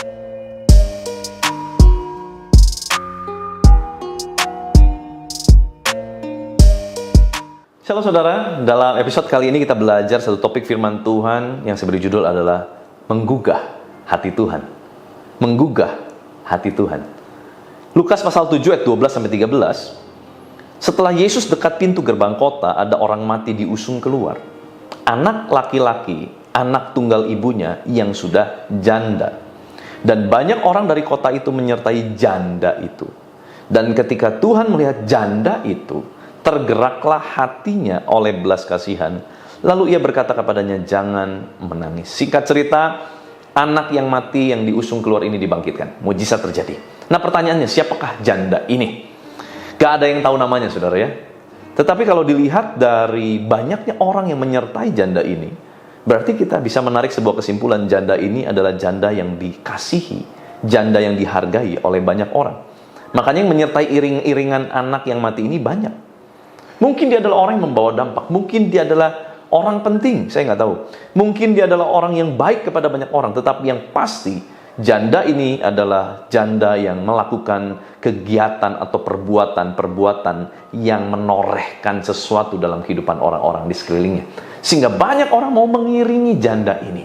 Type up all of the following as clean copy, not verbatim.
Shalom saudara, dalam episode kali ini kita belajar satu topik firman Tuhan yang saya beri judul adalah menggugah hati Tuhan. Menggugah hati Tuhan. Lukas pasal 7 ayat 12-13. Setelah Yesus dekat pintu gerbang kota, ada orang mati diusung keluar. Anak laki-laki, anak tunggal ibunya yang sudah janda. Dan banyak orang dari kota itu menyertai janda itu. Dan ketika Tuhan melihat janda itu, tergeraklah hatinya oleh belas kasihan. Lalu ia berkata kepadanya, jangan menangis. Singkat cerita, anak yang mati yang diusung keluar ini dibangkitkan. Mujizat terjadi. Nah pertanyaannya, siapakah janda ini? Gak ada yang tahu namanya saudara ya. Tetapi kalau dilihat dari banyaknya orang yang menyertai janda ini, berarti kita bisa menarik sebuah kesimpulan, janda ini adalah janda yang dikasihi, janda yang dihargai oleh banyak orang. Makanya yang menyertai iring-iringan anak yang mati ini banyak. Mungkin dia adalah orang yang membawa dampak. Mungkin dia adalah orang penting. Saya nggak tahu. Mungkin dia adalah orang yang baik kepada banyak orang. Tetapi yang pasti, janda ini adalah janda yang melakukan kegiatan atau perbuatan-perbuatan yang menorehkan sesuatu dalam kehidupan orang-orang di sekelilingnya. Sehingga banyak orang mau mengiringi janda ini.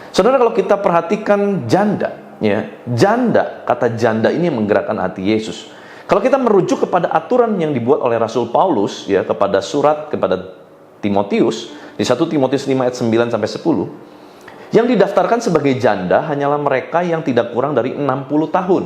Saudara, kalau kita perhatikan janda, ya, janda, kata janda ini menggerakkan hati Yesus. Kalau kita merujuk kepada aturan yang dibuat oleh Rasul Paulus ya kepada surat kepada Timotius di 1 Timotius 5 ayat 9 sampai 10, yang didaftarkan sebagai janda hanyalah mereka yang tidak kurang dari 60 tahun.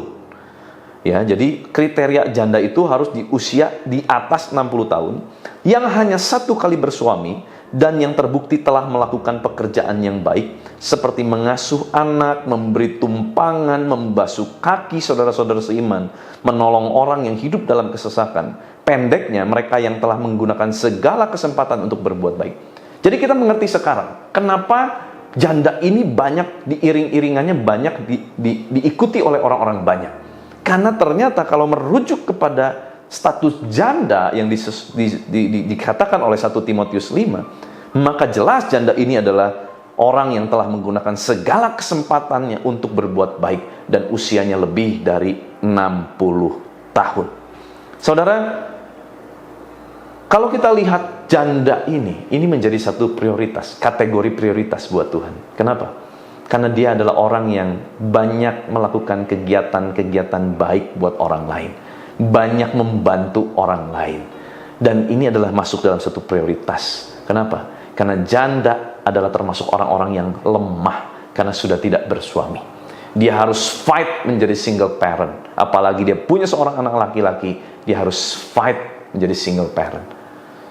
Ya, jadi kriteria janda itu harus di usia di atas 60 tahun, yang hanya satu kali bersuami dan yang terbukti telah melakukan pekerjaan yang baik seperti mengasuh anak, memberi tumpangan, membasuh kaki saudara-saudara seiman, menolong orang yang hidup dalam kesesakan. Pendeknya, mereka yang telah menggunakan segala kesempatan untuk berbuat baik. Jadi kita mengerti sekarang kenapa janda ini banyak diiring-iringannya, banyak diikuti oleh orang-orang banyak. Karena ternyata kalau merujuk kepada status janda yang dikatakan oleh 1 Timotius 5, maka jelas janda ini adalah orang yang telah menggunakan segala kesempatannya untuk berbuat baik dan usianya lebih dari 60 tahun. Saudara, kalau kita lihat janda ini menjadi satu prioritas, kategori prioritas buat Tuhan. Kenapa? Karena dia adalah orang yang banyak melakukan kegiatan-kegiatan baik buat orang lain. Banyak membantu orang lain. Dan ini adalah masuk dalam satu prioritas. Kenapa? Karena janda adalah termasuk orang-orang yang lemah karena sudah tidak bersuami. Dia harus fight menjadi single parent. Apalagi dia punya seorang anak laki-laki, dia harus fight menjadi single parent.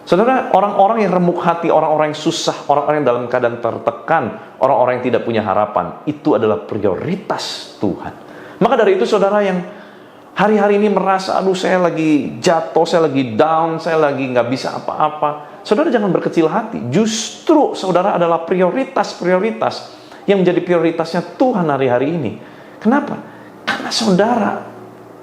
Saudara, orang-orang yang remuk hati, orang-orang yang susah, orang-orang yang dalam keadaan tertekan, orang-orang yang tidak punya harapan, itu adalah prioritas Tuhan. Maka dari itu saudara yang hari-hari ini merasa, aduh saya lagi jatuh, saya lagi down, saya lagi nggak bisa apa-apa. Saudara jangan berkecil hati. Justru saudara adalah prioritas-prioritas yang menjadi prioritasnya Tuhan hari-hari ini. Kenapa? Karena saudara,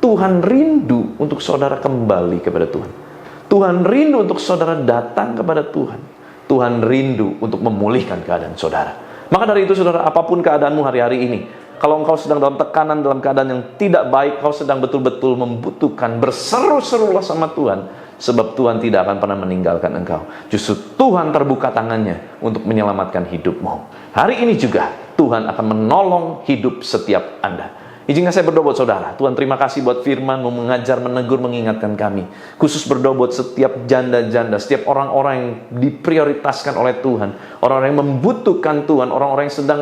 Tuhan rindu untuk saudara kembali kepada Tuhan. Tuhan rindu untuk saudara datang kepada Tuhan. Tuhan rindu untuk memulihkan keadaan saudara. Maka dari itu saudara, apapun keadaanmu hari-hari ini, kalau engkau sedang dalam tekanan, dalam keadaan yang tidak baik, kau sedang betul-betul membutuhkan, berseru-serulah sama Tuhan. Sebab Tuhan tidak akan pernah meninggalkan engkau. Justru Tuhan terbuka tangannya untuk menyelamatkan hidupmu. Hari ini juga Tuhan akan menolong hidup setiap Anda. Izinkan saya berdoa buat saudara. Tuhan terima kasih buat firman-Mu mengajar, menegur, mengingatkan kami. Khusus berdoa buat setiap janda-janda, setiap orang-orang yang diprioritaskan oleh Tuhan. Orang-orang yang membutuhkan Tuhan, orang-orang yang sedang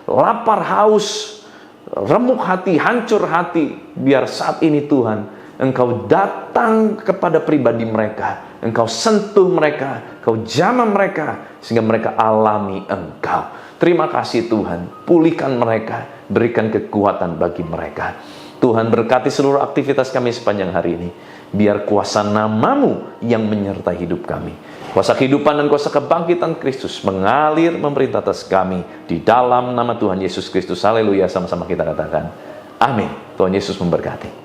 lapar, haus, remuk hati, hancur hati. Biar saat ini Tuhan, Engkau datang kepada pribadi mereka. Engkau sentuh mereka, Engkau jamah mereka, sehingga mereka alami Engkau. Terima kasih Tuhan, pulihkan mereka, berikan kekuatan bagi mereka. Tuhan berkati seluruh aktivitas kami sepanjang hari ini. Biar kuasa nama-Mu yang menyertai hidup kami. Kuasa kehidupan dan kuasa kebangkitan Kristus mengalir memerintah atas kami. Di dalam nama Tuhan Yesus Kristus. Haleluya, sama-sama kita katakan amin. Tuhan Yesus memberkati.